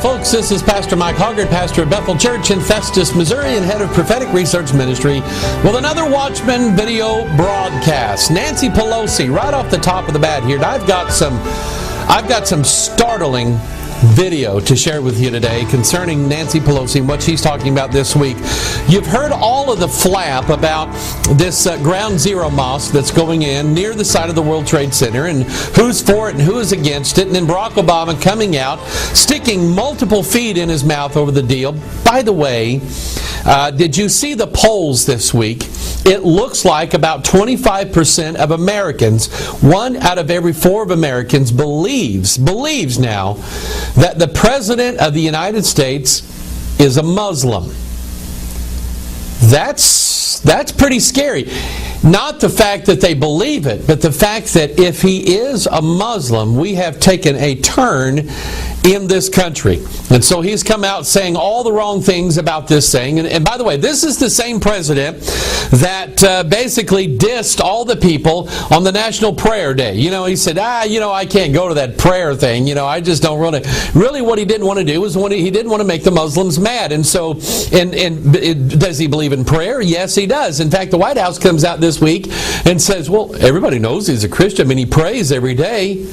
folks, this is Pastor Mike Hoggard, pastor of Bethel Church in Festus, Missouri, and head of prophetic research ministry with another Watchman video broadcast. Nancy Pelosi, right off the top of the bat here. I've got some startling video to share with you today concerning Nancy Pelosi and what she's talking about this week. You've heard all of the flap about this Ground Zero mosque that's going in near the site of the World Trade Center, and who's for it and who is against it, and then Barack Obama coming out, sticking multiple feet in his mouth over the deal. By the way, did you see the polls this week? It looks like about 25% of Americans, 1 out of every 4 of Americans believes now that the President of the United States is a Muslim. That's pretty scary. Not the fact that they believe it, but the fact that if he is a Muslim, we have taken a turn in this country. And so he's come out saying all the wrong things about this thing. And by the way, this is the same president that basically dissed all the people on the National Prayer Day. You know, he said, I can't go to that prayer thing. You know, I just don't really what he didn't want to do was he didn't want to make the Muslims mad. And so, does he believe in prayer? Yes, he does. In fact, the White House comes out this week and says, well, everybody knows he's a Christian. I mean, he prays every day.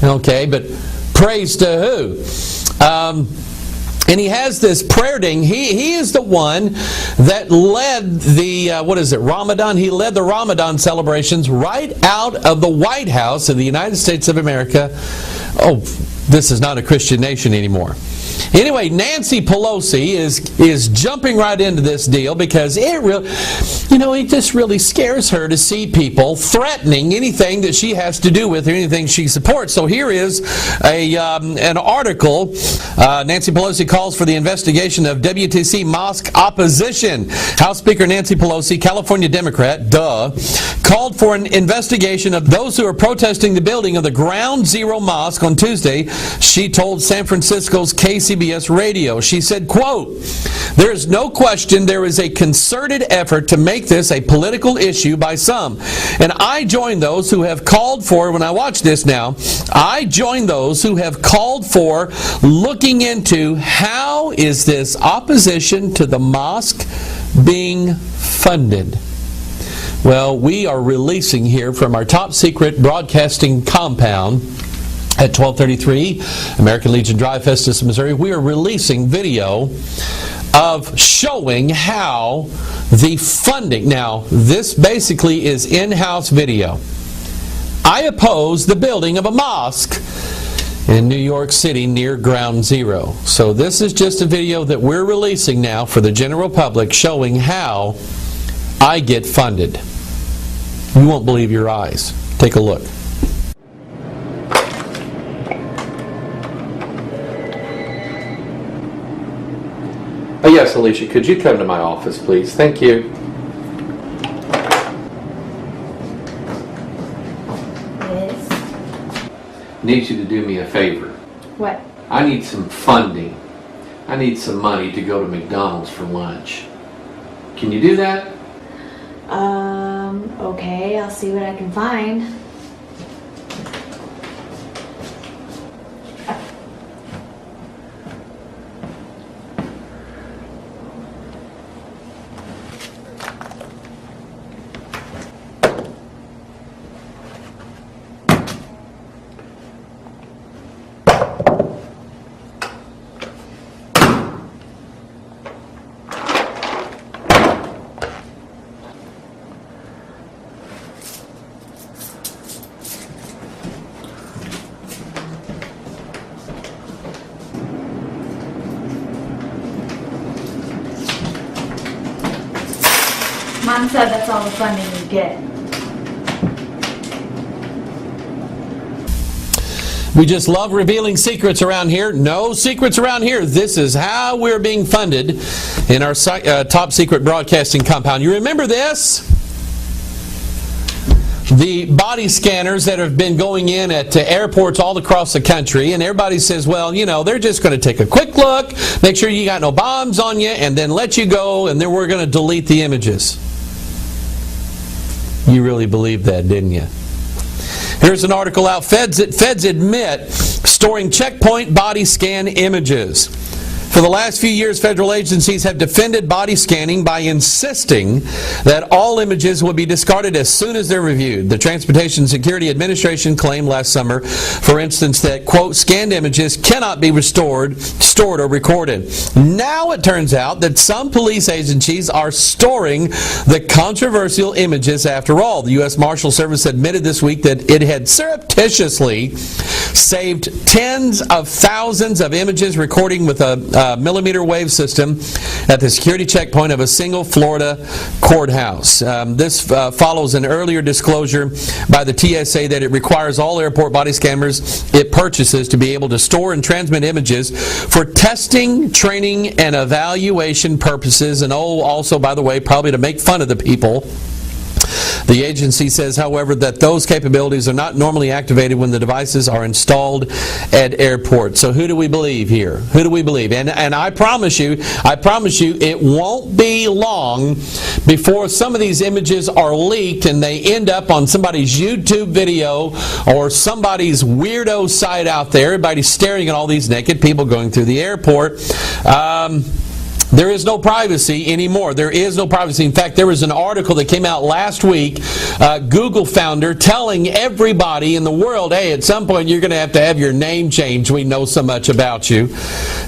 Okay, but praise to who? And he has this prayer ding. He is the one that led the, Ramadan? He led the Ramadan celebrations right out of the White House of the United States of America. Oh, this is not a Christian nation anymore. Anyway, Nancy Pelosi is jumping right into this deal because it just really scares her to see people threatening anything that she has to do with or anything she supports. So here is an article. Nancy Pelosi calls for the investigation of WTC mosque opposition. House Speaker Nancy Pelosi, California Democrat, called for an investigation of those who are protesting the building of the Ground Zero mosque on Tuesday. She told San Francisco's KCBS radio. She said, quote, "There is no question there is a concerted effort to make this a political issue by some. And I join those who have called for, when I watch this now, I join those who have called for looking into how is this opposition to the mosque being funded." Well, we are releasing here from our top secret broadcasting compound at 1233 American Legion Drive, Festus, Missouri. We are releasing video of showing how the funding. Now, this basically is in-house video. I oppose the building of a mosque in New York City near Ground Zero. So this is just a video that we're releasing now for the general public showing how I get funded. You won't believe your eyes. Take a look. Oh, yes, Alicia, could you come to my office, please? Thank you. Yes? Need you to do me a favor. What? I need some funding. I need some money to go to McDonald's for lunch. Can you do that? Okay, I'll see what I can find. Mom said that's all the funding you get. We just love revealing secrets around here. No secrets around here. This is how we're being funded in our top secret broadcasting compound. You remember this? The body scanners that have been going in at airports all across the country, and everybody says, well, they're just going to take a quick look, make sure you got no bombs on you, and then let you go, and then we're going to delete the images. You really believed that, didn't you? Here's an article out. Feds admit storing checkpoint body scan images. For the last few years, federal agencies have defended body scanning by insisting that all images will be discarded as soon as they're reviewed. The Transportation Security Administration claimed last summer, for instance, that, quote, scanned images cannot be stored or recorded. Now it turns out that some police agencies are storing the controversial images after all. The U.S. Marshal Service admitted this week that it had surreptitiously saved tens of thousands of images recording with a millimeter wave system at the security checkpoint of a single Florida courthouse. This follows an earlier disclosure by the TSA that it requires all airport body scanners it purchases to be able to store and transmit images for testing, training, and evaluation purposes, and also, by the way, probably to make fun of the people. The agency says, however, that those capabilities are not normally activated when the devices are installed at airports. So who do we believe here? Who do we believe? And I promise you, it won't be long before some of these images are leaked and they end up on somebody's YouTube video or somebody's weirdo site out there. Everybody's staring at all these naked people going through the airport. There is no privacy anymore. There is no privacy. In fact, there was an article that came out last week, Google founder telling everybody in the world, hey, at some point you're going to have your name changed. We know so much about you.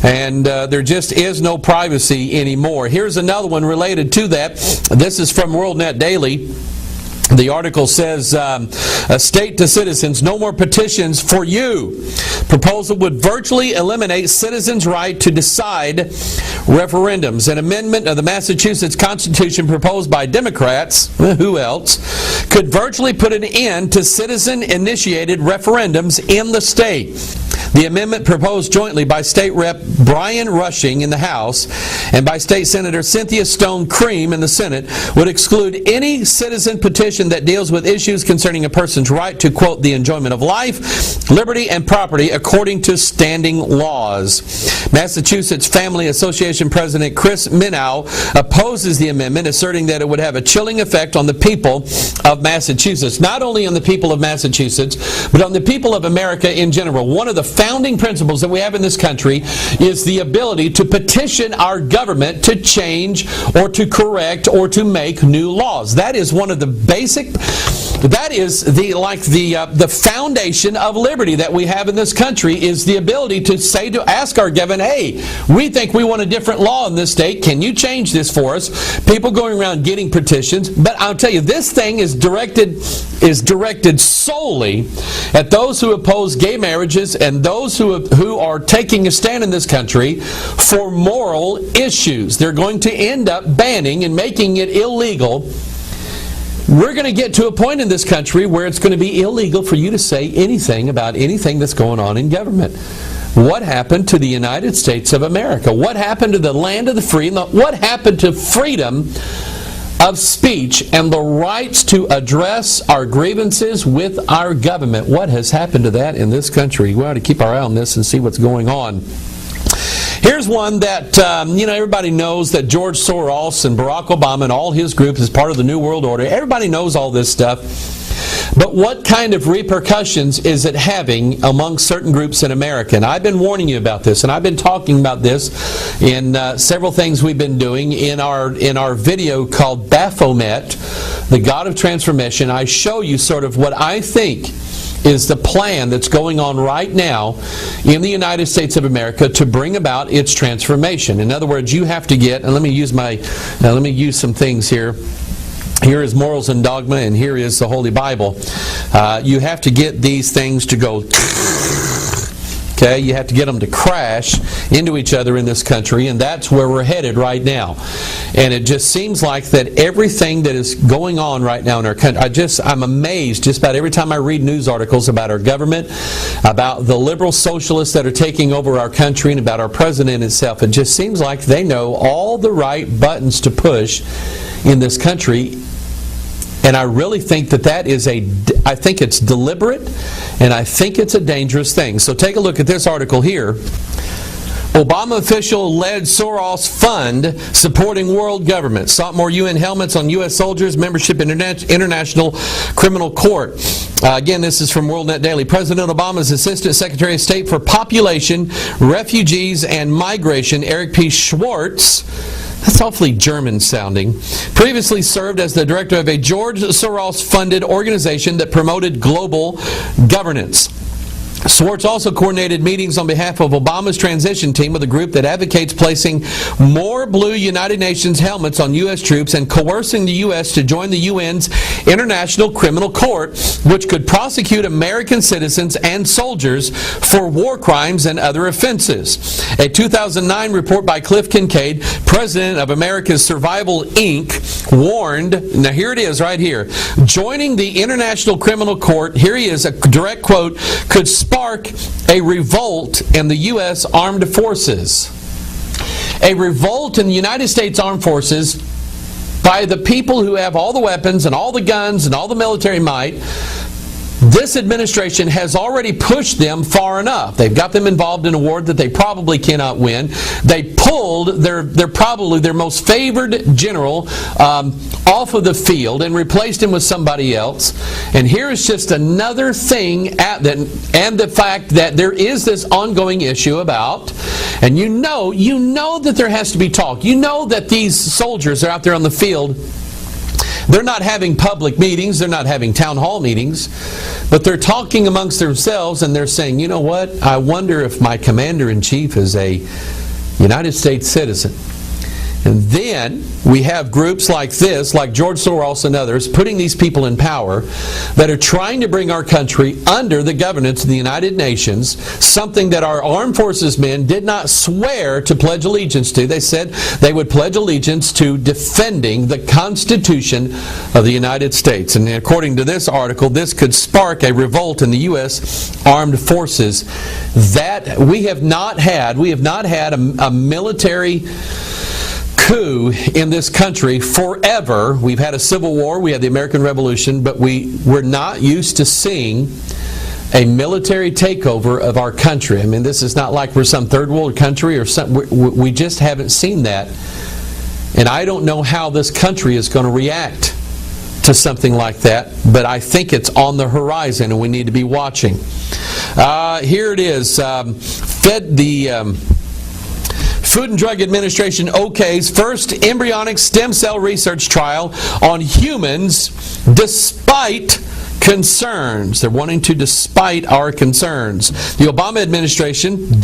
And there just is no privacy anymore. Here's another one related to that. This is from WorldNet Daily. The article says, state to citizens, no more petitions for you. Proposal would virtually eliminate citizens' right to decide referendums. An amendment of the Massachusetts Constitution proposed by Democrats, who else, could virtually put an end to citizen-initiated referendums in the state. The amendment proposed jointly by State Rep. Brian Rushing in the House and by State Senator Cynthia Stone Cream in the Senate would exclude any citizen petition that deals with issues concerning a person's right to, quote, the enjoyment of life, liberty, and property according to standing laws. Massachusetts Family Association President Chris Minow opposes the amendment, asserting that it would have a chilling effect on the people of Massachusetts. Not only on the people of Massachusetts, but on the people of America in general. One of the founding principles that we have in this country is the ability to petition our government to change or to correct or to make new laws. That is one of the basic, that is the foundation of liberty that we have in this country, is the ability to say, to ask our government, hey, we think we want a different law in this state. Can you change this for us? People going around getting petitions. But I'll tell you, this thing is directed solely at those who oppose gay marriages and those who are taking a stand in this country for moral issues. They're going to end up banning and making it illegal. We're going to get to a point in this country where it's going to be illegal for you to say anything about anything that's going on in government. What happened to the United States of America? What happened to the land of the free? What happened to freedom of speech and the rights to address our grievances with our government? What has happened to that in this country? We ought to keep our eye on this and see what's going on. Here's one that, everybody knows that George Soros and Barack Obama and all his group is part of the New World Order. Everybody knows all this stuff. But what kind of repercussions is it having among certain groups in America? And I've been warning you about this, and I've been talking about this in several things we've been doing in our video called Baphomet, the God of Transformation. I show you sort of what I think is the plan that's going on right now in the United States of America to bring about its transformation. In other words, you have to get, and let me use some things here. Here is morals and dogma, and here is the Holy Bible. You have to get these things to go, okay? You have to get them to crash into each other in this country, and that's where we're headed right now. And it just seems like that everything that is going on right now in our country, I'm amazed just about every time I read news articles about our government, about the liberal socialists that are taking over our country, and about our president itself. It just seems like they know all the right buttons to push in this country. And I really think that is I think it's deliberate, and I think it's a dangerous thing. So take a look at this article here. Obama official led Soros fund supporting world government. Sought more UN helmets on U.S. soldiers, membership in International Criminal Court. Again, this is from WorldNet Daily. President Obama's Assistant Secretary of State for Population, Refugees, and Migration, Eric P. Schwartz, that's awfully German sounding, previously served as the director of a George Soros-funded organization that promoted global governance. Schwartz also coordinated meetings on behalf of Obama's transition team with a group that advocates placing more blue United Nations helmets on U.S. troops and coercing the U.S. to join the UN's International Criminal Court, which could prosecute American citizens and soldiers for war crimes and other offenses. A 2009 report by Cliff Kincaid, president of America's Survival Inc., warned, now here it is right here, joining the International Criminal Court, here he is, a direct quote, could spark a revolt in the U.S. Armed Forces. A revolt in the United States Armed Forces by the people who have all the weapons and all the guns and all the military might. This administration has already pushed them far enough. They've got them involved in a war that they probably cannot win. They pulled probably their most favored general off of the field and replaced him with somebody else. And here is just another thing and the fact that there is this ongoing issue about, and you know that there has to be talk. You know that these soldiers are out there on the field. They're not having public meetings, they're not having town hall meetings, but they're talking amongst themselves and they're saying, you know what, I wonder if my commander-in-chief is a United States citizen. And then we have groups like this, like George Soros and others, putting these people in power that are trying to bring our country under the governance of the United Nations, something that our armed forces men did not swear to pledge allegiance to. They said they would pledge allegiance to defending the Constitution of the United States. And according to this article, this could spark a revolt in the U.S. Armed Forces that we have not had. We have not had a military coup in this country forever. We've had a civil war, we had the American Revolution, but we're not used to seeing a military takeover of our country. I mean, this is not like we're some third world country or something. We just haven't seen that. And I don't know how this country is going to react to something like that, but I think it's on the horizon and we need to be watching. Here it is. Food and Drug Administration OK's first embryonic stem cell research trial on humans despite concerns. They're wanting to despite our concerns. The Obama administration,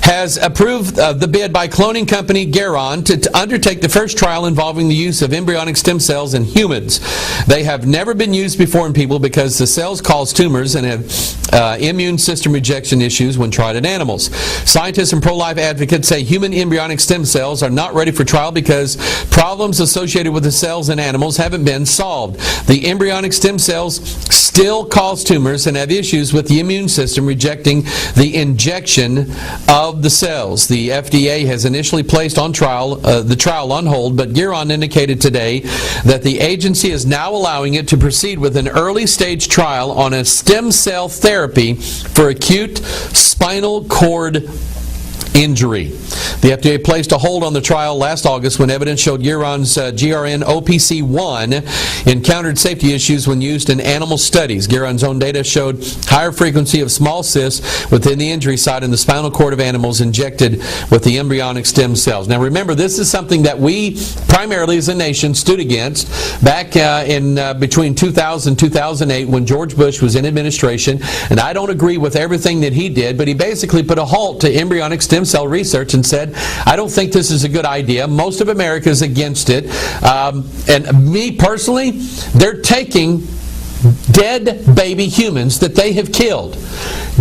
has approved the bid by cloning company Geron to undertake the first trial involving the use of embryonic stem cells in humans. They have never been used before in people because the cells cause tumors and have immune system rejection issues when tried in animals. Scientists and pro-life advocates say human embryonic stem cells are not ready for trial because problems associated with the cells in animals haven't been solved. The embryonic stem cells still cause tumors and have issues with the immune system rejecting the injection of the cells. The FDA has initially placed the trial on hold, but Geron indicated today that the agency is now allowing it to proceed with an early stage trial on a stem cell therapy for acute spinal cord injury. The FDA placed a hold on the trial last August when evidence showed Geron's GRN OPC1 encountered safety issues when used in animal studies. Geron's own data showed higher frequency of small cysts within the injury site in the spinal cord of animals injected with the embryonic stem cells. Now remember, this is something that we primarily as a nation stood against back in between 2000 and 2008 when George Bush was in administration, and I don't agree with everything that he did, but he basically put a halt to embryonic stem cell research and said, I don't think this is a good idea. Most of America is against it. And me personally, they're taking dead baby humans that they have killed.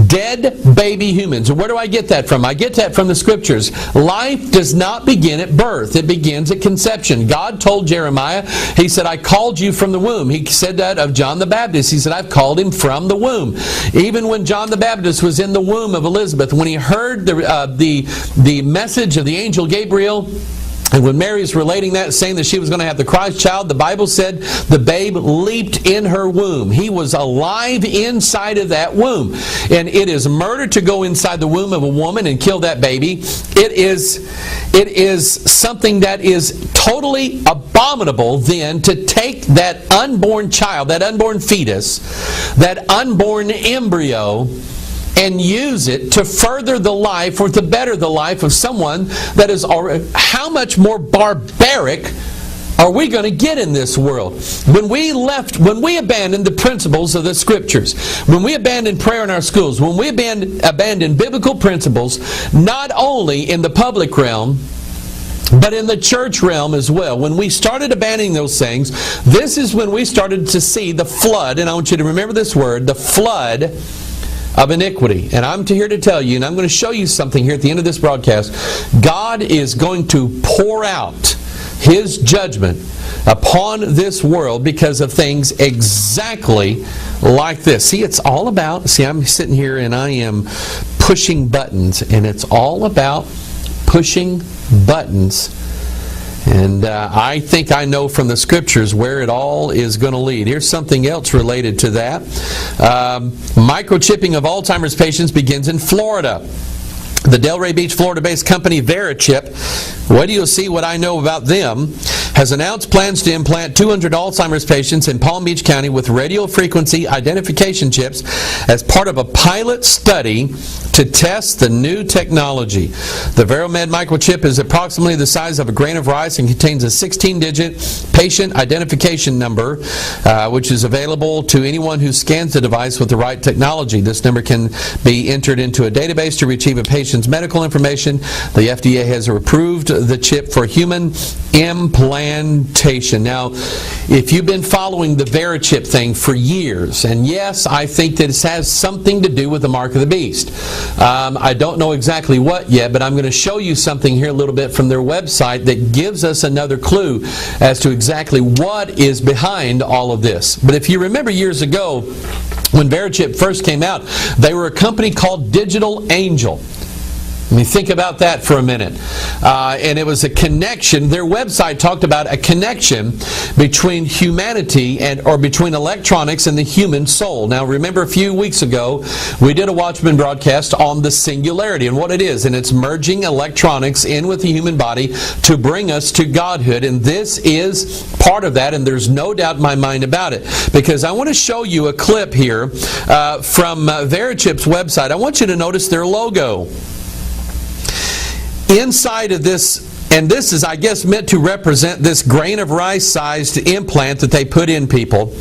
Dead baby humans. And where do I get that from? I get that from the scriptures. Life does not begin at birth. It begins at conception. God told Jeremiah, he said, I called you from the womb. He said that of John the Baptist. He said, I've called him from the womb. Even when John the Baptist was in the womb of Elizabeth, when he heard the message of the angel Gabriel, And when Mary's relating that, saying that she was going to have the Christ child, the Bible said the babe leaped in her womb. He was alive inside of that womb. And it is murder to go inside the womb of a woman and kill that baby. It is something that is totally abominable then to take that unborn child, that unborn fetus, that unborn embryo, and use it to further the life or to better the life of someone that is already. How much more barbaric are we going to get in this world? When we abandoned the principles of the Scriptures, when we abandoned prayer in our schools, when we abandoned biblical principles, not only in the public realm, but in the church realm as well, when we started abandoning those things, this is when we started to see the flood, and I want you to remember this word, the flood of iniquity. And I'm here to tell you, and I'm going to show you something here at the end of this broadcast. God is going to pour out His judgment upon this world because of things exactly like this. See, it's all about, I'm sitting here and I am pushing buttons, and it's all about pushing buttons. And I think I know from the Scriptures where it all is going to lead. Here's something else related to that. Microchipping of Alzheimer's patients begins in Florida. The Delray Beach, Florida-based company VeriChip, wait till you see what I know about them, has announced plans to implant 200 Alzheimer's patients in Palm Beach County with radio frequency identification chips as part of a pilot study to test the new technology. The VeriMed microchip is approximately the size of a grain of rice and contains a 16-digit patient identification number, which is available to anyone who scans the device with the right technology. This number can be entered into a database to retrieve a patient's medical information. The FDA has approved the chip for human implantation. Now, if you've been following the VeriChip thing for years, and yes, I think that it has something to do with the mark of the beast. I don't know exactly what yet, but I'm going to show you something here a little bit from their website that gives us another clue as to exactly what is behind all of this. But if you remember years ago, when VeriChip first came out, they were a company called Digital Angel. I mean, think about that for a minute. And it was a connection. Their website talked about a connection between humanity or between electronics and the human soul. Now, remember a few weeks ago, we did a Watchman broadcast on the singularity and what it is. And it's merging electronics in with the human body to bring us to Godhood. And this is part of that, and there's no doubt in my mind about it. Because I want to show you a clip here from VeriChip's website. I want you to notice their logo. Inside of this, and this is, I guess, meant to represent this grain of rice-sized implant that they put in people.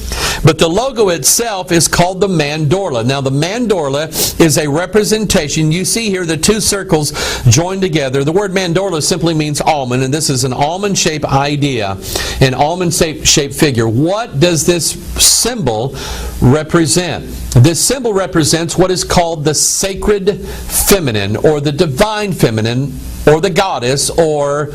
But the logo itself is called the mandorla. Now, the mandorla is a representation. You see here the two circles joined together. The word mandorla simply means almond, and this is an almond-shaped idea, an almond-shaped figure. What does this symbol represent? This symbol represents what is called the sacred feminine, or the divine feminine, or the goddess, or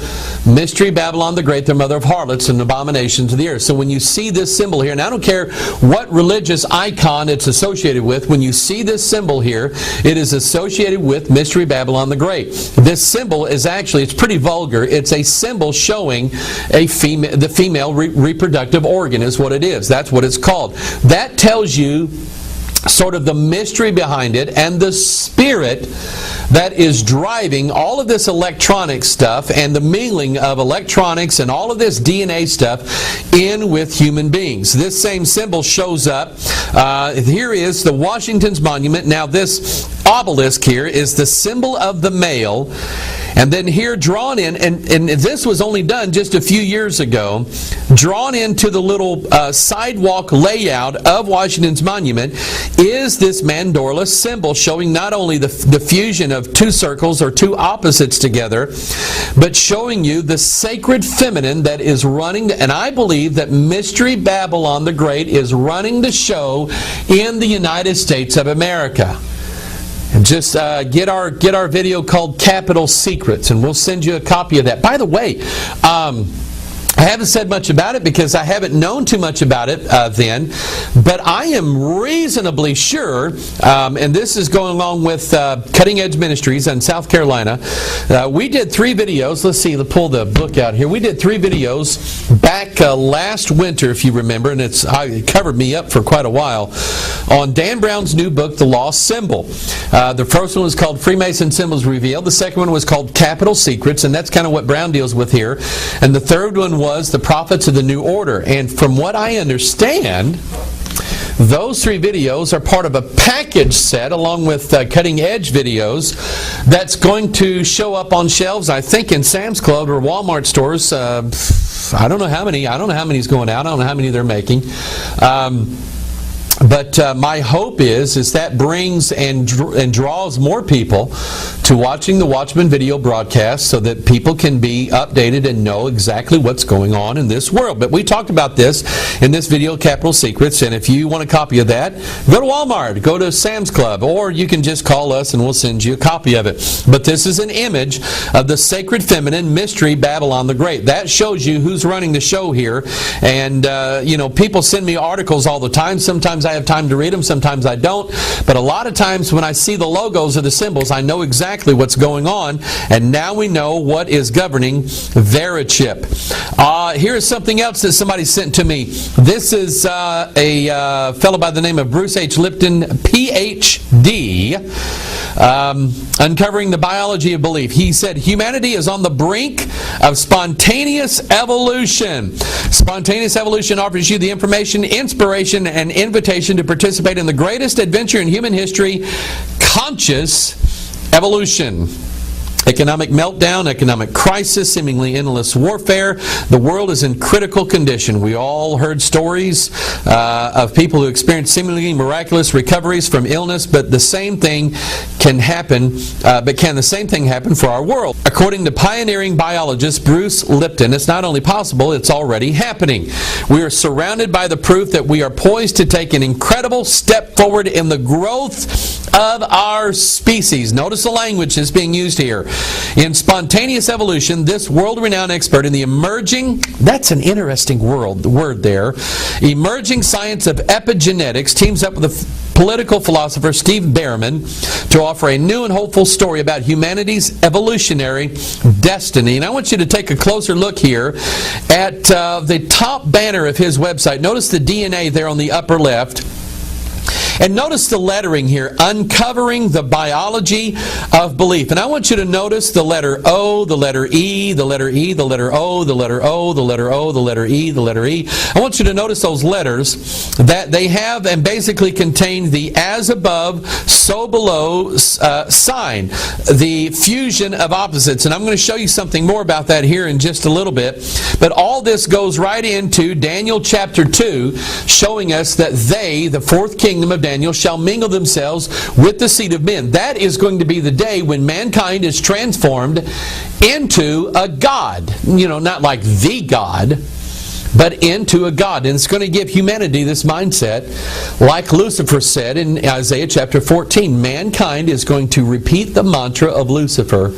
Mystery Babylon the Great, the mother of harlots and abominations of the earth. So when you see this symbol here, and I don't care what religious icon it's associated with, when you see this symbol here, it is associated with Mystery Babylon the Great. This symbol is actually, it's pretty vulgar. It's a symbol showing the female reproductive organ is what it is. That's what it's called. That tells you sort of the mystery behind it and the spirit that is driving all of this electronic stuff and the mingling of electronics and all of this DNA stuff in with human beings. This same symbol shows up. Here is the Washington's monument. Now this obelisk here is the symbol of the male. And then here drawn in, and this was only done just a few years ago, drawn into the little sidewalk layout of Washington's monument is this mandorla symbol showing not only the fusion of two circles or two opposites together, but showing you the sacred feminine that is running, and I believe that Mystery Babylon the Great is running the show in the United States of America. And just get our video called Capital Secrets, and we'll send you a copy of that. By the way, I haven't said much about it because I haven't known too much about it then, but I am reasonably sure, and this is going along with Cutting Edge Ministries in South Carolina. We did 3 videos. Let's see, let's pull the book out here. We did 3 videos back last winter, if you remember, and it covered me up for quite a while, on Dan Brown's new book, The Lost Symbol. The first one was called Freemason Symbols Revealed. The second one was called Capital Secrets, and that's kind of what Brown deals with here. And the third one was The Prophets of the New Order. And from what I understand, those 3 videos are part of a package set along with Cutting Edge videos that's going to show up on shelves, I think, in Sam's Club or Walmart stores. I don't know how many. I don't know how many's going out. I don't know how many they're making. But my hope is that brings and draws more people to watching the Watchman video broadcast so that people can be updated and know exactly what's going on in this world. But we talked about this in this video, Capital Secrets, and if you want a copy of that, go to Walmart, go to Sam's Club, or you can just call us and we'll send you a copy of it. But this is an image of the Sacred Feminine Mystery Babylon the Great. That shows you who's running the show here. And, people send me articles all the time. Sometimes I have time to read them, sometimes I don't. But a lot of times when I see the logos of the symbols, I know exactly what's going on. And now we know what is governing Verichip. Here is something else that somebody sent to me. This is a fellow by the name of Bruce H. Lipton, Ph.D., uncovering the biology of belief. He said, humanity is on the brink of spontaneous evolution. Spontaneous evolution offers you the information, inspiration, and invitation to participate in the greatest adventure in human history, conscious evolution. Economic meltdown, economic crisis, seemingly endless warfare. The world is in critical condition. We all heard stories of people who experienced seemingly miraculous recoveries from illness, but the same thing can happen. Can the same thing happen for our world? According to pioneering biologist Bruce Lipton, it's not only possible, it's already happening. We are surrounded by the proof that we are poised to take an incredible step forward in the growth of our species. Notice the language that's being used here. In spontaneous evolution, this world-renowned expert in the emerging, that's an interesting word there, emerging science of epigenetics teams up with the political philosopher Steve Behrman to offer a new and hopeful story about humanity's evolutionary destiny. And I want you to take a closer look here at the top banner of his website. Notice the DNA there on the upper left. And notice the lettering here, uncovering the biology of belief. And I want you to notice the letter O, the letter E, the letter E, the letter O, the letter O, the letter O, the letter E, the letter E. I want you to notice those letters that they have and basically contain the as above, so below sign, the fusion of opposites. And I'm going to show you something more about that here in just a little bit. But all this goes right into Daniel chapter 2, showing us that they, the fourth kingdom of Daniel, shall mingle themselves with the seed of men. That is going to be the day when mankind is transformed into a god. Not like the God, but into a god. And it's going to give humanity this mindset, like Lucifer said in Isaiah chapter 14. Mankind is going to repeat the mantra of Lucifer,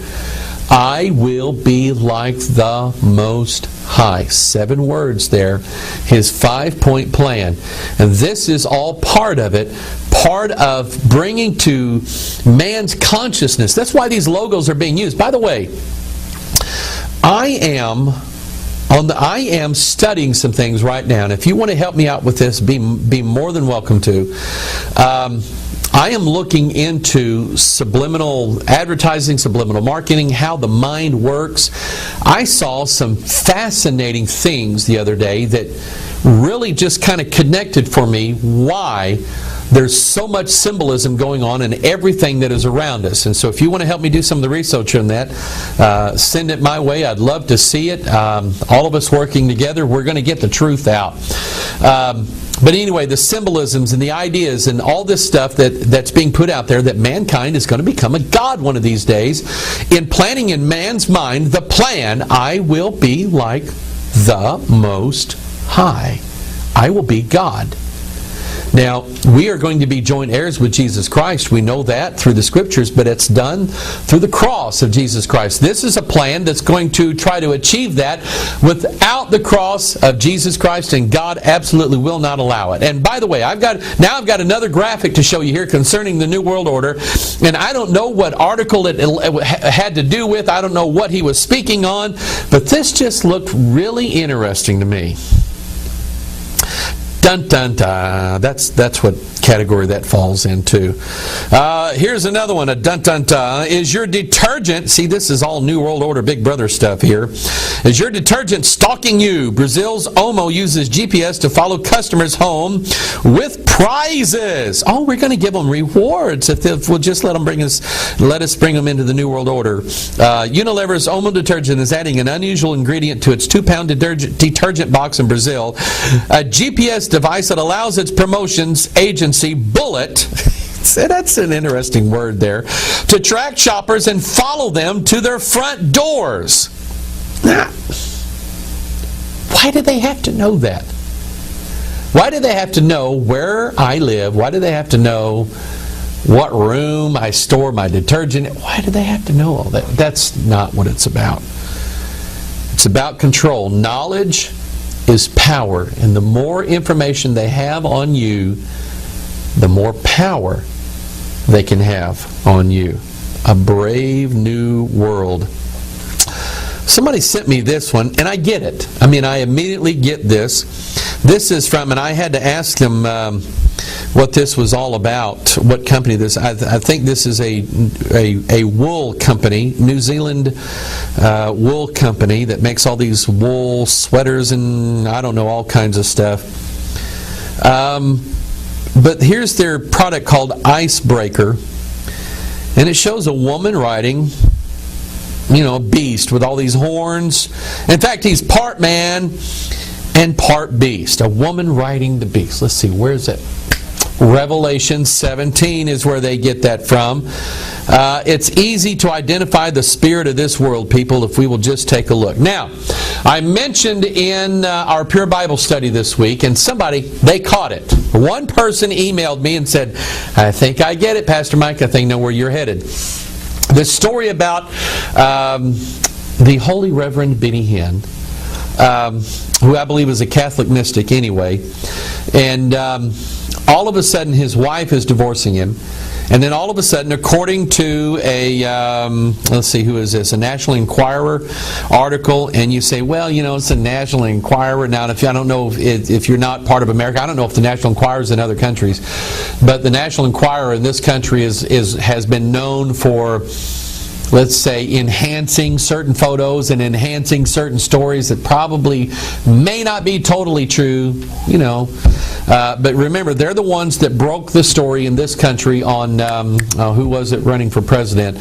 I will be like the Most High. 7 words there. His 5-point plan. And this is all part of it. Part of bringing to man's consciousness. That's why these logos are being used. By the way, I am studying some things right now. And if you want to help me out with this, be more than welcome to. I am looking into subliminal advertising, subliminal marketing, how the mind works. I saw some fascinating things the other day that really just kind of connected for me why there's so much symbolism going on in everything that is around us. And so if you want to help me do some of the research on that, send it my way. I'd love to see it. All of us working together, we're going to get the truth out. But anyway, the symbolisms and the ideas and all this stuff that's being put out there, that mankind is going to become a god one of these days, in planning in man's mind the plan, I will be like the Most High. I will be God. Now, we are going to be joint heirs with Jesus Christ. We know that through the Scriptures, but it's done through the cross of Jesus Christ. This is a plan that's going to try to achieve that without the cross of Jesus Christ, and God absolutely will not allow it. And by the way, I've got another graphic to show you here concerning the New World Order, and I don't know what article it had to do with. I don't know what he was speaking on, but this just looked really interesting to me. Dun, dun, dun. That's what category that falls into. Here's another one, a dun, dun, dun. Is your detergent, see, this is all New World Order Big Brother stuff here. Is your detergent stalking you? Brazil's Omo uses GPS to follow customers home with prizes. Oh, we're going to give them rewards if we'll just let us bring them into the New World Order. Unilever's Omo detergent is adding an unusual ingredient to its 2-pound detergent box in Brazil. A GPS device that allows its promotions agency Bullet, that's an interesting word there, to track shoppers and follow them to their front doors. Now, why do they have to know that? Why do they have to know where I live? Why do they have to know what room I store my detergent? Why do they have to know all that? That's not what it's about. It's about control. Knowledge is power, and the more information they have on you, the more power they can have on you. A brave new world. Somebody sent me this one, and I get it. I mean, I immediately get this. This is from, and I had to ask him what this was all about, what company this. I think this is a wool company, New Zealand wool company that makes all these wool sweaters and I don't know, all kinds of stuff. But here's their product called Icebreaker, and it shows a woman riding, a beast with all these horns. In fact, he's part man and part beast. A woman riding the beast. Let's see, where is it? Revelation 17 is where they get that from. It's easy to identify the spirit of this world, people, if we will just take a look. Now, I mentioned in our Pure Bible study this week, and they caught it. One person emailed me and said, I think I get it, Pastor Mike. I think I know where you're headed. The story about the Holy Reverend Benny Hinn, who I believe is a Catholic mystic anyway, and all of a sudden his wife is divorcing him, and then all of a sudden, according to let's see, who is this? A National Enquirer article, and you say, well, it's a National Enquirer. Now, I don't know if you're not part of America, I don't know if the National Enquirer is in other countries, but the National Enquirer in this country has been known for, let's say, enhancing certain photos and enhancing certain stories that probably may not be totally true, But remember, they're the ones that broke the story in this country on, who was it running for president?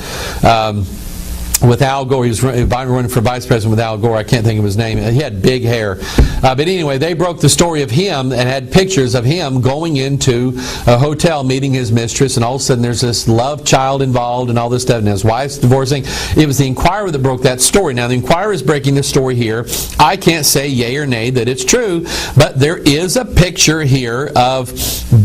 With Al Gore. He was running for vice president with Al Gore. I can't think of his name. He had big hair. But anyway, they broke the story of him and had pictures of him going into a hotel meeting his mistress, and all of a sudden there's this love child involved and all this stuff, and his wife's divorcing. It was the Enquirer that broke that story. Now, the Enquirer is breaking this story here. I can't say yay or nay that it's true, but there is a picture here of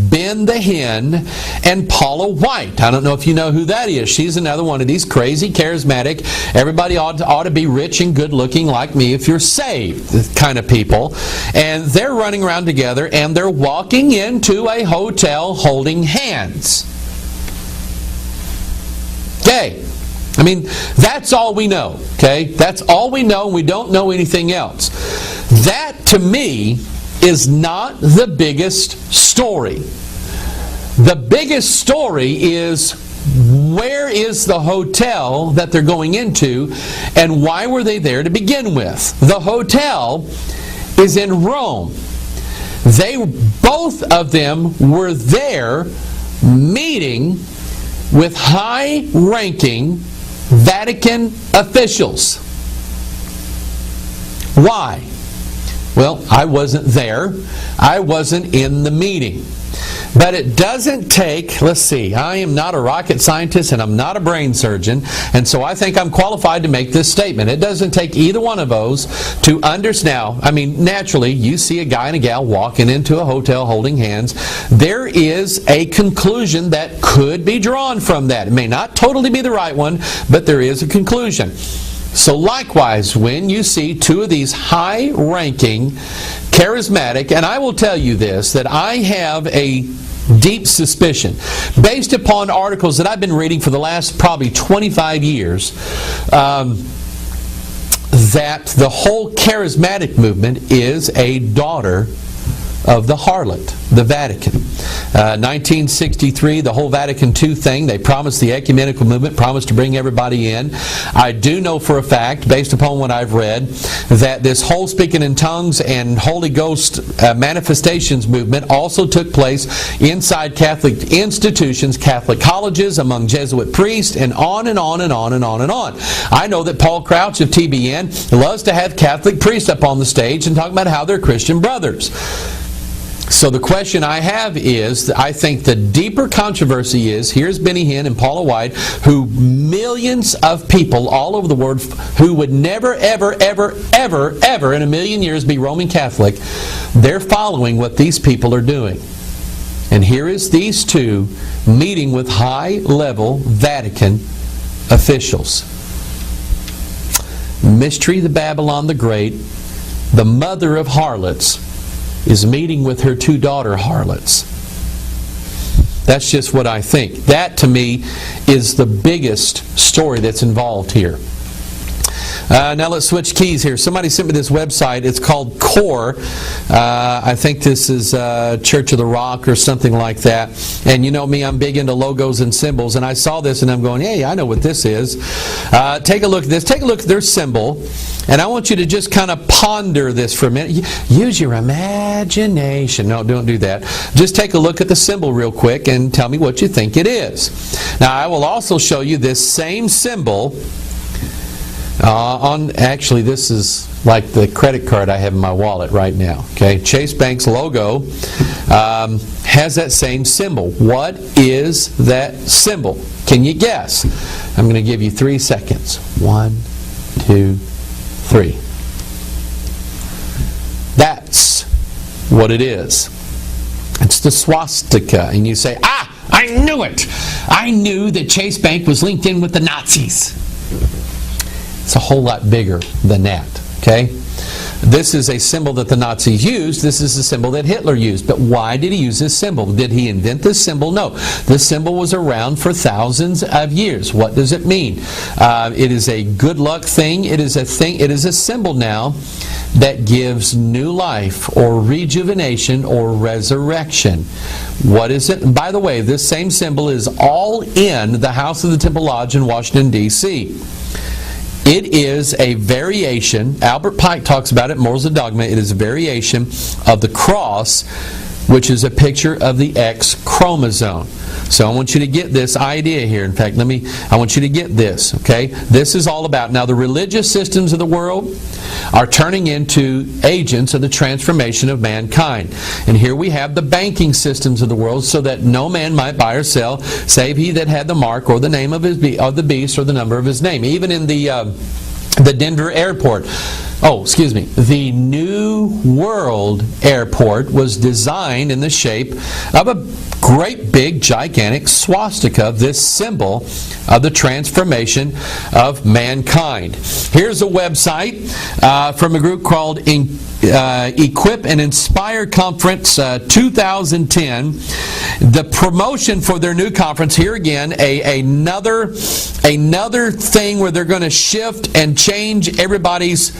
Ben the Hinn and Paula White. I don't know if you know who that is. She's another one of these crazy, charismatic, everybody ought to be rich and good looking like me if you're saved kind of people. And they're running around together, and they're walking into a hotel holding hands. Okay. I mean, that's all we know. Okay? That's all we know. We don't know anything else. That, to me, is not the biggest story. The biggest story is, where is the hotel that they're going into, and why were they there to begin with? The hotel is in Rome. Both of them were there meeting with high-ranking Vatican officials. Why? Well, I wasn't there. I wasn't in the meeting. But it doesn't take, let's see, I am not a rocket scientist and I'm not a brain surgeon, and so I think I'm qualified to make this statement. It doesn't take either one of those to understand. Now, I mean, naturally, you see a guy and a gal walking into a hotel holding hands. There is a conclusion that could be drawn from that. It may not totally be the right one, but there is a conclusion. So likewise, when you see two of these high-ranking, charismatic, and I will tell you this, that I have a deep suspicion, based upon articles that I've been reading for the last probably 25 years, that the whole charismatic movement is a daughter of the harlot, the Vatican. 1963, the whole Vatican II thing, they promised, the ecumenical movement promised to bring everybody in. I do know for a fact, based upon what I've read, that this whole speaking in tongues and Holy Ghost manifestations movement also took place inside Catholic institutions, Catholic colleges, among Jesuit priests, and on and on and on and on and on. I know that Paul Crouch of TBN loves to have Catholic priests up on the stage and talk about how they're Christian brothers. So the question I have is, I think the deeper controversy is, here's Benny Hinn and Paula White, who millions of people all over the world who would never, ever, ever, ever, ever in a million years be Roman Catholic, they're following what these people are doing. And here is these two meeting with high-level Vatican officials. Mystery the Babylon the Great, the mother of harlots, is meeting with her two daughter harlots. That's just what I think. That, to me, is the biggest story that's involved here. Now let's switch keys here. Somebody sent me this website. It's called Core. I think this is Church of the Rock or something like that. And you know me, I'm big into logos and symbols. And I saw this and I'm going, hey, I know what this is. Take a look at this. Take a look at their symbol. And I want you to just kind of ponder this for a minute. Use your imagination. No, don't do that. Just take a look at the symbol real quick and tell me what you think it is. Now, I will also show you this same symbol actually, this is like the credit card I have in my wallet right now. Okay, Chase Bank's logo has that same symbol. What is that symbol? Can you guess? I'm going to give you 3 seconds. 1, 2, 3. That's what it is. It's the swastika. And you say, I knew it! I knew that Chase Bank was linked in with the Nazis. It's a whole lot bigger than that, okay? This is a symbol that the Nazis used. This is a symbol that Hitler used. But why did he use this symbol? Did he invent this symbol? No. This symbol was around for thousands of years. What does it mean? It is a good luck thing. It is a thing. It is a symbol now that gives new life or rejuvenation or resurrection. What is it? And by the way, this same symbol is all in the House of the Temple Lodge in Washington, D.C. It is a variation, Albert Pike talks about it, Morals of Dogma, it is a variation of the cross, which is a picture of the X chromosome. So I want you to get this idea here. In fact, I want you to get this, okay? This is all about, now the religious systems of the world are turning into agents of the transformation of mankind. And here we have the banking systems of the world, so that no man might buy or sell, save he that had the mark or the name of the beast or the number of his name. Even in the Denver airport, the New World Airport was designed in the shape of a great big gigantic swastika, this symbol of the transformation of mankind. Here's a website from a group called Equip and Inspire Conference 2010. The promotion for their new conference, here again, another thing where they're going to shift and change everybody's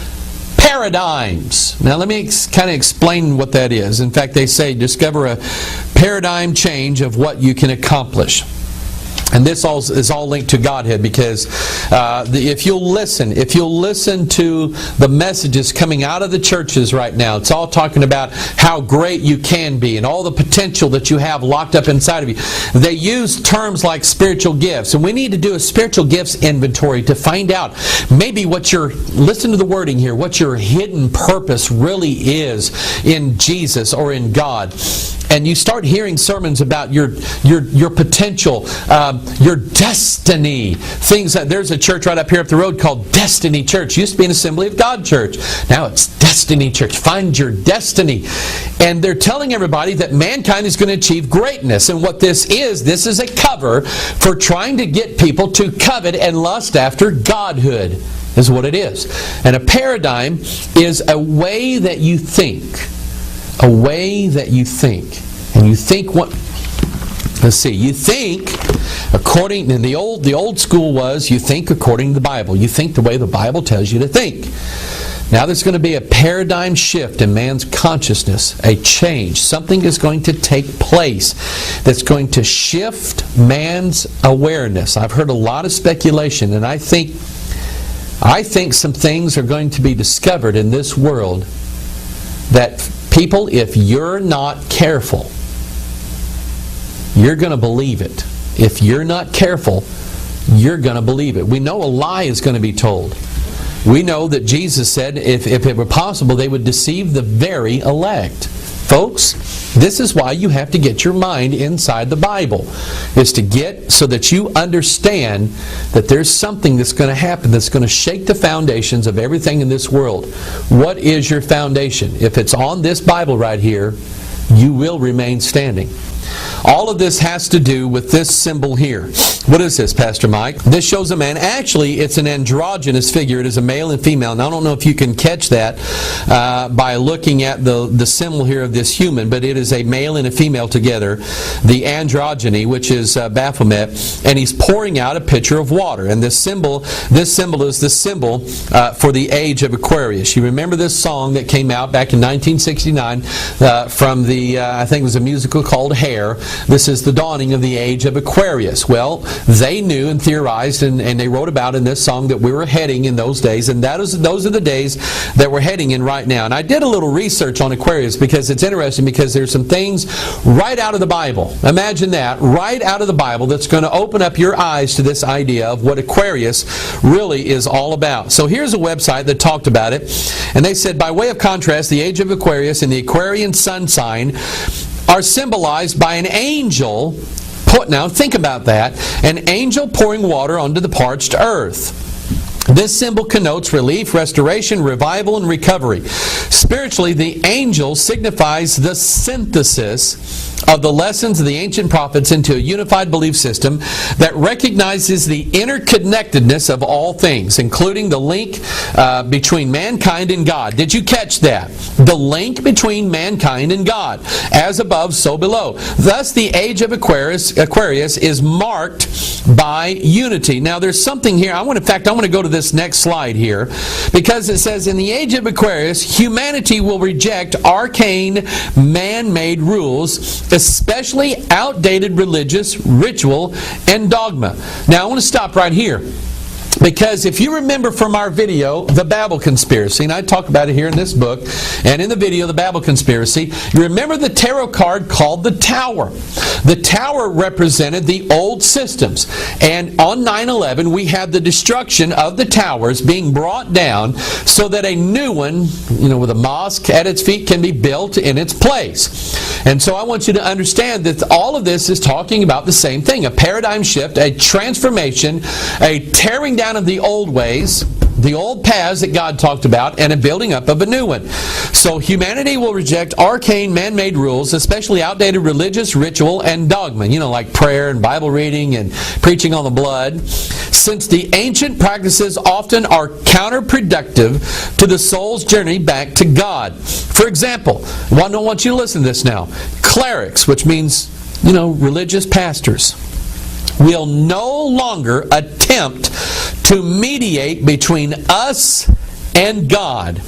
paradigms. Now let me kind of explain what that is. In fact, they say discover a paradigm change of what you can accomplish. And this all is all linked to Godhead, because if you'll listen to the messages coming out of the churches right now, it's all talking about how great you can be and all the potential that you have locked up inside of you. They use terms like spiritual gifts, and we need to do a spiritual gifts inventory to find out maybe listen to the wording here, what your hidden purpose really is in Jesus or in God. and you start hearing sermons about your potential, your destiny, things that there's a church right up here up the road called Destiny Church. Used to be an Assembly of God church. Now it's Destiny Church. Find your destiny. And they're telling everybody that mankind is going to achieve greatness. And what this is a cover for trying to get people to covet and lust after godhood, is what it is. And a paradigm is a way that you think. A way that you think. And you think what... Let's see. You think according... And the old school was you think according to the Bible. You think the way the Bible tells you to think. Now there's going to be a paradigm shift in man's consciousness, a change. Something is going to take place that's going to shift man's awareness. I've heard a lot of speculation, and I think some things are going to be discovered in this world that people, if you're not careful, you're going to believe it. If you're not careful, you're going to believe it. We know a lie is going to be told. We know that Jesus said if it were possible, they would deceive the very elect. Folks, this is why you have to get your mind inside the Bible. Is to get so that you understand that there's something that's going to happen that's going to shake the foundations of everything in this world. What is your foundation? If it's on this Bible right here, you will remain standing. All of this has to do with this symbol here. What is this, Pastor Mike? This shows a man. Actually, it's an androgynous figure. It is a male and female. And I don't know if you can catch that by looking at the symbol here of this human, but it is a male and a female together. The androgyny, which is Baphomet, and he's pouring out a pitcher of water. And this symbol is the symbol for the age of Aquarius. You remember this song that came out back in 1969 from the, I think it was a musical called Hair. This is the dawning of the age of Aquarius. Well, they knew and theorized and they wrote about in this song that we were heading in those days, and those are the days that we're heading in right now. And I did a little research on Aquarius because it's interesting, because there's some things right out of the Bible. Imagine that, right out of the Bible, that's going to open up your eyes to this idea of what Aquarius really is all about. So here's a website that talked about it, and they said, by way of contrast, the age of Aquarius and the Aquarian sun sign are symbolized by an angel. Now think about that. An angel pouring water onto the parched earth. This symbol connotes relief, restoration, revival, and recovery. Spiritually, the angel signifies the synthesis of the lessons of the ancient prophets into a unified belief system that recognizes the interconnectedness of all things, including the link between mankind and God. Did you catch that? The link between mankind and God. As above, so below. Thus, the age of Aquarius is marked by unity. Now, there's something here. I want to go to this next slide here, because it says, in the age of Aquarius, humanity will reject arcane, man-made rules, especially outdated religious ritual and dogma. Now I want to stop right here, because if you remember from our video, The Babel Conspiracy, and I talk about it here in this book, and in the video, The Babel Conspiracy, you remember the tarot card called the Tower. The Tower represented the old systems. And on 9/11, we had the destruction of the towers being brought down so that a new one, with a mosque at its feet, can be built in its place. And so I want you to understand that all of this is talking about the same thing, a paradigm shift, a transformation, a tearing down of the old ways, the old paths that God talked about, and a building up of a new one. So humanity will reject arcane man-made rules, especially outdated religious ritual and dogma, like prayer and Bible reading and preaching on the blood, since the ancient practices often are counterproductive to the soul's journey back to God. For example, I want you to listen to this now. Clerics, which means, religious pastors, will no longer attempt to mediate between us and God.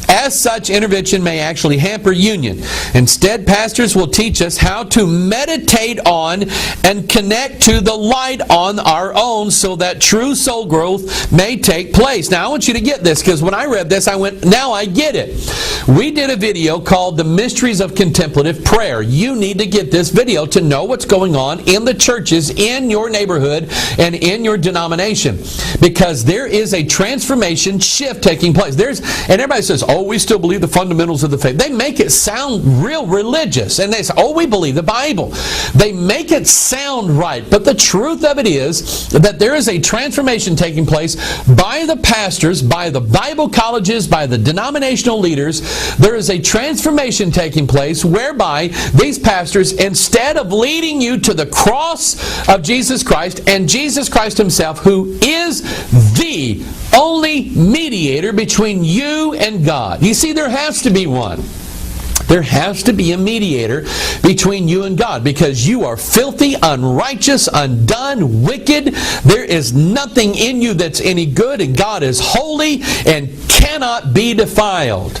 As such, intervention may actually hamper union. Instead, pastors will teach us how to meditate on and connect to the light on our own so that true soul growth may take place. Now, I want you to get this, because when I read this, I went, now I get it. We did a video called The Mysteries of Contemplative Prayer. You need to get this video to know what's going on in the churches, in your neighborhood, and in your denomination. Because there is a transformation shift taking place. And everybody says, oh, we still believe the fundamentals of the faith. They make it sound real religious. And they say, oh, we believe the Bible. They make it sound right. But the truth of it is that there is a transformation taking place by the pastors, by the Bible colleges, by the denominational leaders. There is a transformation taking place whereby these pastors, instead of leading you to the cross of Jesus Christ and Jesus Christ Himself, who is the only mediator between you and God. You see, there has to be one. There has to be a mediator between you and God, because you are filthy, unrighteous, undone, wicked. There is nothing in you that's any good, and God is holy and cannot be defiled.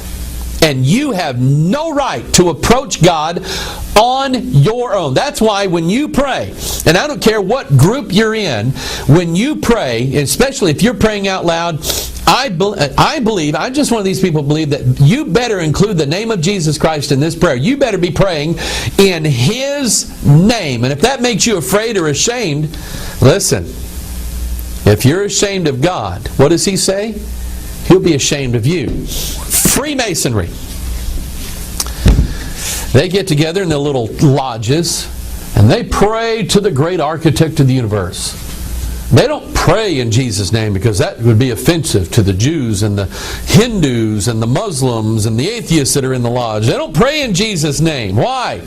And you have no right to approach God on your own. That's why when you pray, and I don't care what group you're in, when you pray, especially if you're praying out loud, I believe, I'm just one of these people who believe that you better include the name of Jesus Christ in this prayer. You better be praying in His name. And if that makes you afraid or ashamed, listen, if you're ashamed of God, what does He say? He'll be ashamed of you. Freemasonry. They get together in their little lodges and they pray to the great architect of the universe. They don't pray in Jesus' name because that would be offensive to the Jews and the Hindus and the Muslims and the atheists that are in the lodge. They don't pray in Jesus' name. Why?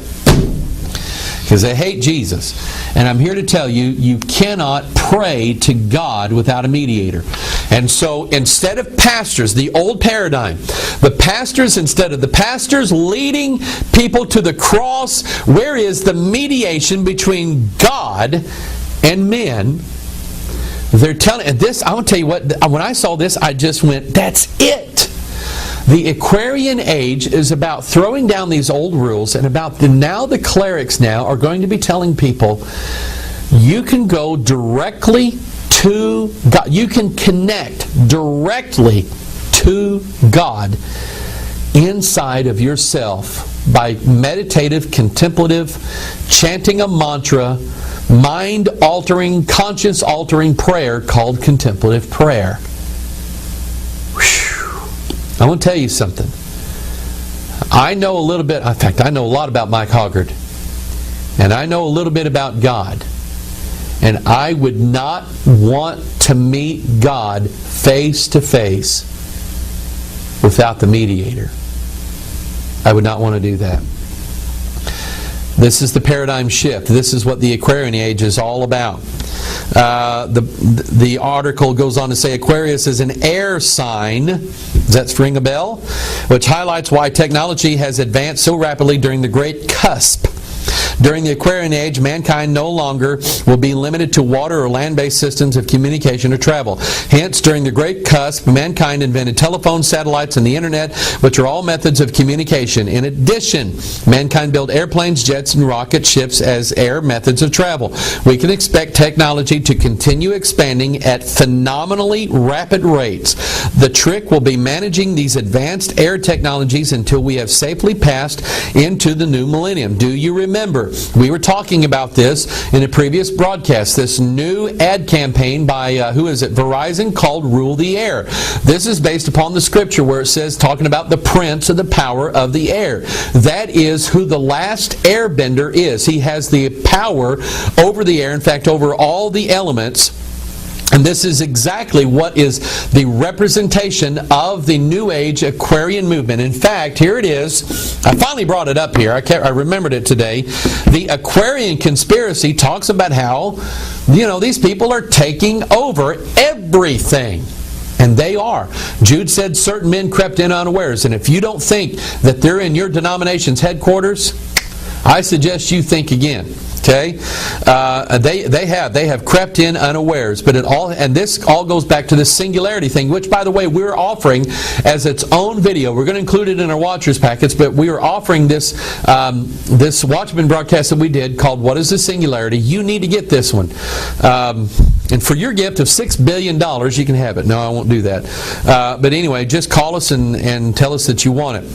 Because they hate Jesus. And I'm here to tell you, you cannot pray to God without a mediator. And so instead of pastors, the old paradigm, the pastors, instead of the pastors leading people to the cross, where is the mediation between God and men? They're telling, and this, I will tell you what, when I saw this, I just went, that's it. The Aquarian age is about throwing down these old rules, and about now the clerics now are going to be telling people, you can go directly to God. You can connect directly to God inside of yourself by meditative, contemplative, chanting a mantra, mind-altering, conscience-altering prayer called contemplative prayer. Whew. I want to tell you something. I know a little bit, in fact, I know a lot about Mike Hoggard. And I know a little bit about God. And I would not want to meet God face to face without the mediator. I would not want to do that. This is the paradigm shift. This is what the Aquarian age is all about. The article goes on to say Aquarius is an air sign. Does that ring a bell? Which highlights why technology has advanced so rapidly during the Great Cusp. During the Aquarian age, mankind no longer will be limited to water or land-based systems of communication or travel. Hence, during the Great Cusp, mankind invented telephones, satellites, and the internet, which are all methods of communication. In addition, mankind built airplanes, jets, and rocket ships as air methods of travel. We can expect technology to continue expanding at phenomenally rapid rates. The trick will be managing these advanced air technologies until we have safely passed into the new millennium. Do you remember? We were talking about this in a previous broadcast, this new ad campaign by, Verizon, called Rule the Air. This is based upon the scripture where it says, talking about the prince of the power of the air. That is who the last airbender is. He has the power over the air, in fact, over all the elements. And this is exactly what is the representation of the New Age Aquarian movement. In fact, here it is. I finally brought it up here. I remembered it today. The Aquarian conspiracy talks about how, these people are taking over everything. And they are. Jude said certain men crept in unawares. And if you don't think that they're in your denomination's headquarters, I suggest you think again. Okay, they have crept in unawares, but this all goes back to this singularity thing, which, by the way, we're offering as its own video. We're going to include it in our watchers packets, but we are offering this this Watchman broadcast that we did called "What is the Singularity?" You need to get this one, and for your gift of $6 billion, you can have it. No, I won't do that. But anyway, just call us and tell us that you want it.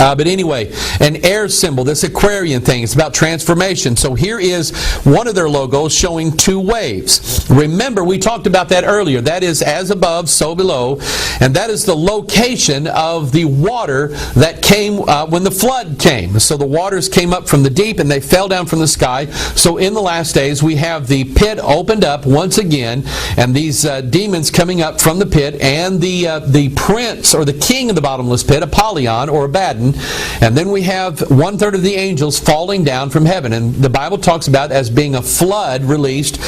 But anyway, an air symbol, this Aquarian thing, it's about transformation. So here is one of their logos showing two waves. Remember, we talked about that earlier. That is as above, so below. And that is the location of the water that came when the flood came. So the waters came up from the deep and they fell down from the sky. So in the last days, we have the pit opened up once again, and these demons coming up from the pit, and the prince or the king of the bottomless pit, Apollyon or Abaddon. And then we have 1/3 of the angels falling down from heaven. And the Bible talks about as being a flood released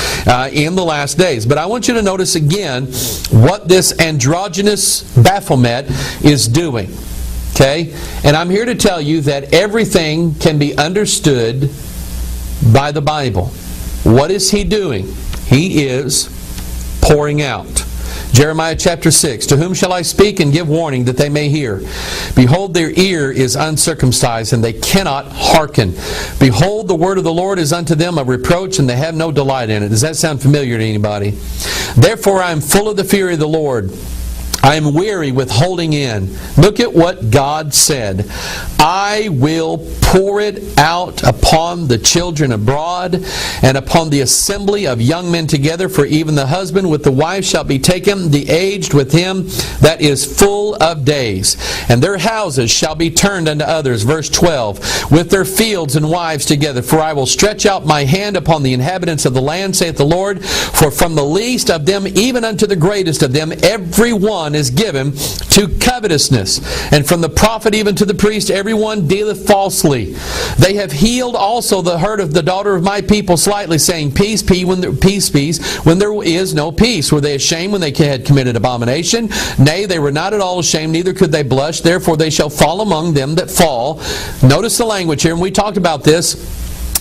in the last days. But I want you to notice again what this androgynous Baphomet is doing. Okay? And I'm here to tell you that everything can be understood by the Bible. What is he doing? He is pouring out. Jeremiah chapter 6, to whom shall I speak and give warning that they may hear? Behold, their ear is uncircumcised, and they cannot hearken. Behold, the word of the Lord is unto them a reproach, and they have no delight in it. Does that sound familiar to anybody? Therefore I am full of the fury of the Lord. I am weary with holding in. Look at what God said. I will pour it out upon the children abroad, and upon the assembly of young men together, for even the husband with the wife shall be taken, the aged with him that is full of days. And their houses shall be turned unto others. Verse 12, with their fields and wives together. For I will stretch out my hand upon the inhabitants of the land, saith the Lord. For from the least of them even unto the greatest of them, every one is given to covetousness. And from the prophet even to the priest, everyone dealeth falsely. They have healed also the hurt of the daughter of my people slightly, saying, Peace, peace, when there is no peace. Were they ashamed when they had committed abomination? Nay, they were not at all ashamed, neither could they blush. Therefore they shall fall among them that fall. Notice the language here, and we talked about this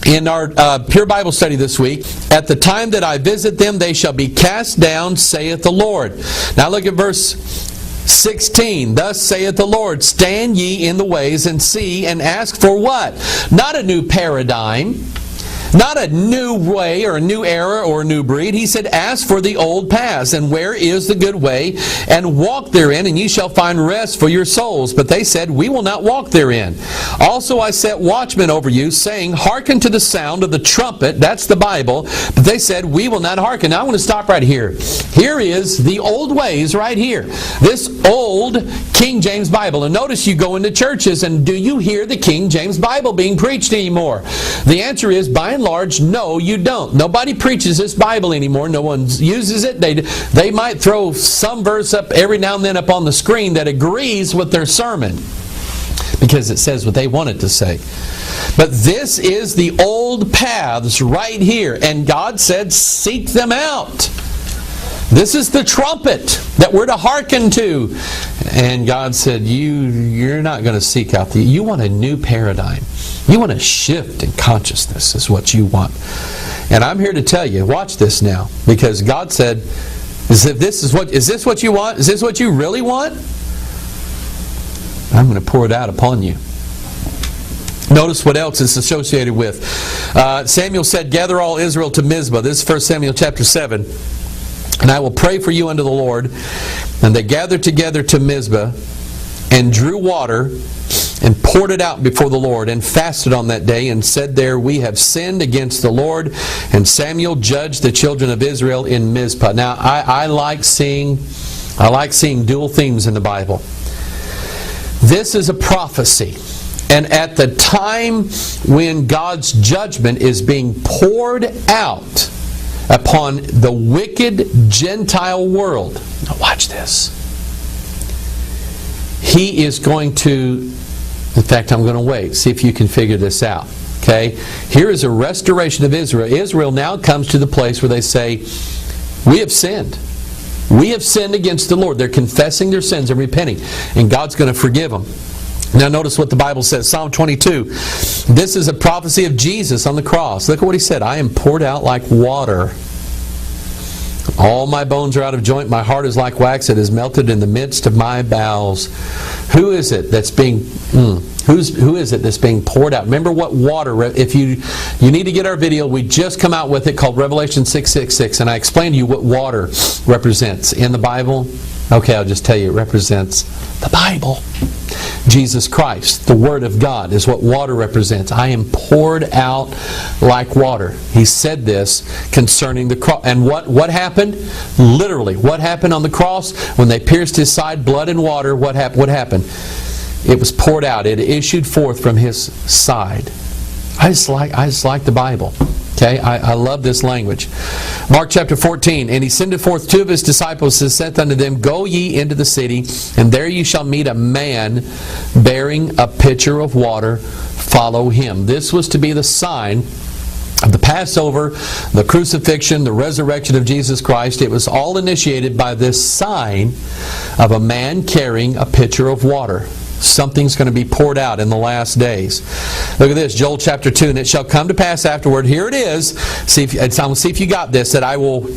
in our Pure Bible study this week. At the time that I visit them, they shall be cast down, saith the Lord. Now look at verse 16. Thus saith the Lord, stand ye in the ways and see, and ask for what? Not a new paradigm, not a new way or a new era or a new breed. He said, ask for the old paths, and where is the good way, and walk therein, and ye shall find rest for your souls. But they said, we will not walk therein. Also I set watchmen over you, saying, hearken to the sound of the trumpet. That's the Bible. But they said, we will not hearken. Now I want to stop right here. Here is the old ways right here. This old King James Bible. And notice you go into churches, and do you hear the King James Bible being preached anymore? The answer is, by and large, no, you don't. Nobody preaches this Bible anymore. No one uses it. They might throw some verse up every now and then up on the screen that agrees with their sermon, because it says what they want it to say. But this is the old paths right here. And God said, seek them out. This is the trumpet that we're to hearken to. And God said, you're not going to seek out you want a new paradigm. You want a shift in consciousness is what you want. And I'm here to tell you, watch this now. Because God said, is this what you want? Is this what you really want? I'm going to pour it out upon you. Notice what else it's associated with. Samuel said, gather all Israel to Mizpah. This is 1 Samuel chapter 7. And I will pray for you unto the Lord. And they gathered together to Mizpah, and drew water, and poured it out before the Lord, and fasted on that day, and said there, we have sinned against the Lord. And Samuel judged the children of Israel in Mizpah. Now, I like seeing dual themes in the Bible. This is a prophecy. And at the time when God's judgment is being poured out upon the wicked Gentile world. Now watch this. He is going to, in fact, I'm going to wait, see if you can figure this out. Okay? Here is a restoration of Israel. Israel now comes to the place where they say, we have sinned. We have sinned against the Lord. They're confessing their sins and repenting. And God's going to forgive them. Now notice what the Bible says. Psalm 22. This is a prophecy of Jesus on the cross. Look at what he said. I am poured out like water. All my bones are out of joint. My heart is like wax. It is melted in the midst of my bowels. Who is it that's being who is it that's being poured out? Remember what water, if you need to get our video, we just come out with it called Revelation 6:6, and I explained to you what water represents in the Bible. Okay, I'll just tell you, it represents the Bible. Jesus Christ. The Word of God is what water represents. I am poured out like water. He said this concerning the cross. And what happened? Literally, what happened on the cross? When they pierced His side, blood and water, what happened? It was poured out. It issued forth from His side. I just like the Bible. Okay, I love this language. Mark chapter 14, and He sendeth forth two of His disciples, and saith unto them, Go ye into the city, and there ye shall meet a man bearing a pitcher of water. Follow him. This was to be the sign of the Passover, the crucifixion, the resurrection of Jesus Christ. It was all initiated by this sign of a man carrying a pitcher of water. Something's going to be poured out in the last days. Look at this, Joel chapter 2. And it shall come to pass afterward, here it is. I'm going to see if you got this, that I will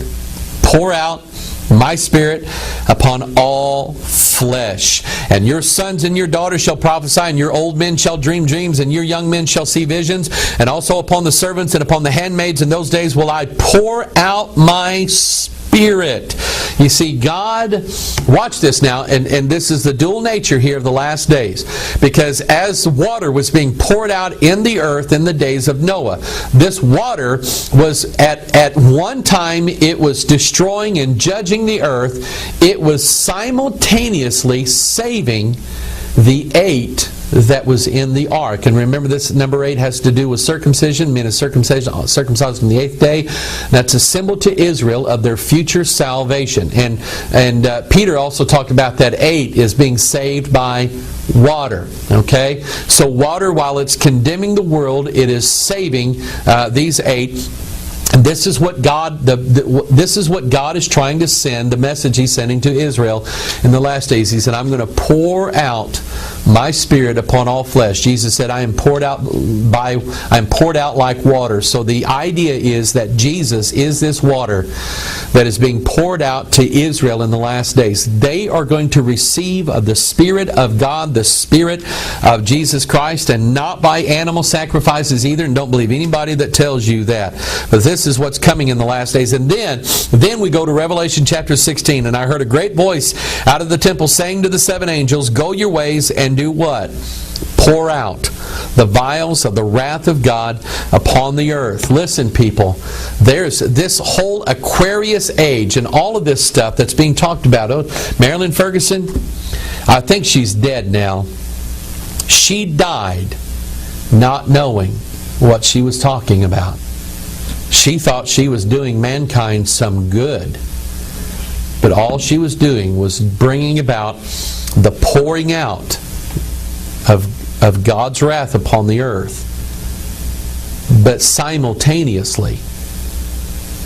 pour out my Spirit upon all flesh. And your sons and your daughters shall prophesy, and your old men shall dream dreams, and your young men shall see visions. And also upon the servants and upon the handmaids in those days will I pour out my Spirit. You see, God, watch this now, and this is the dual nature here of the last days. Because as water was being poured out in the earth in the days of Noah, this water was at one time, it was destroying and judging the earth. It was simultaneously saving the 8 that was in the ark. And remember, this number 8 has to do with circumcision. Men is circumcised on the 8th day. That's a symbol to Israel of their future salvation. And Peter also talked about that 8 is being saved by water. Okay? So water, while it's condemning the world, it is saving these 8. And this is what God this is what God is trying to send, the message He's sending to Israel in the last days. He said, I'm going to pour out my Spirit upon all flesh. Jesus said, I am poured out like water. So the idea is that Jesus is this water that is being poured out to Israel in the last days. They are going to receive of the Spirit of God, the Spirit of Jesus Christ, and not by animal sacrifices either. And don't believe anybody that tells you that. But this is what's coming in the last days. And then we go to Revelation chapter 16. And I heard a great voice out of the temple saying to the 7 angels, Go your ways and do what? Pour out the vials of the wrath of God upon the earth. Listen, people, there's this whole Aquarius age and all of this stuff that's being talked about. Oh, Marilyn Ferguson, I think she's dead now. She died not knowing what she was talking about. She thought she was doing mankind some good. But all she was doing was bringing about the pouring out of God's wrath upon the earth. But simultaneously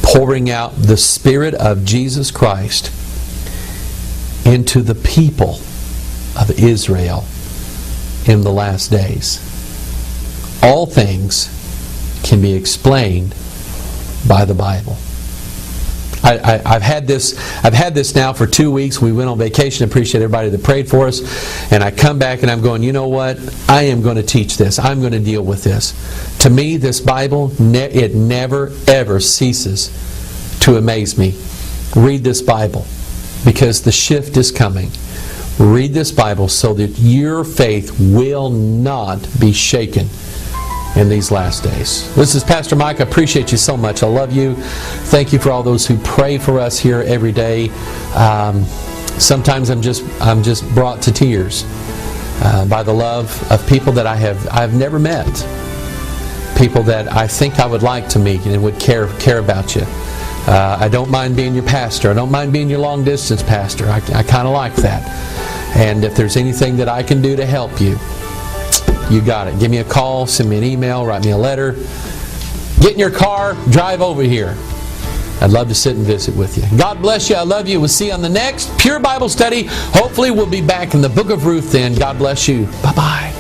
pouring out the Spirit of Jesus Christ into the people of Israel in the last days. All things can be explained by the Bible. I've had this now for 2 weeks. We went on vacation. I appreciate everybody that prayed for us. And I come back and I'm going, you know what? I am going to teach this. I'm going to deal with this. To me, this Bible, it never, ever ceases to amaze me. Read this Bible, because the shift is coming. Read this Bible so that your faith will not be shaken in these last days. This is Pastor Mike. I appreciate you so much. I love you. Thank you for all those who pray for us here every day. Sometimes I'm just brought to tears by the love of people that I've never met. People that I think I would like to meet and would care about you. I don't mind being your pastor. I don't mind being your long distance pastor. I kind of like that. And if there's anything that I can do to help you, you got it. Give me a call, send me an email, write me a letter. Get in your car, drive over here. I'd love to sit and visit with you. God bless you. I love you. We'll see you on the next Pure Bible Study. Hopefully we'll be back in the book of Ruth then. God bless you. Bye-bye.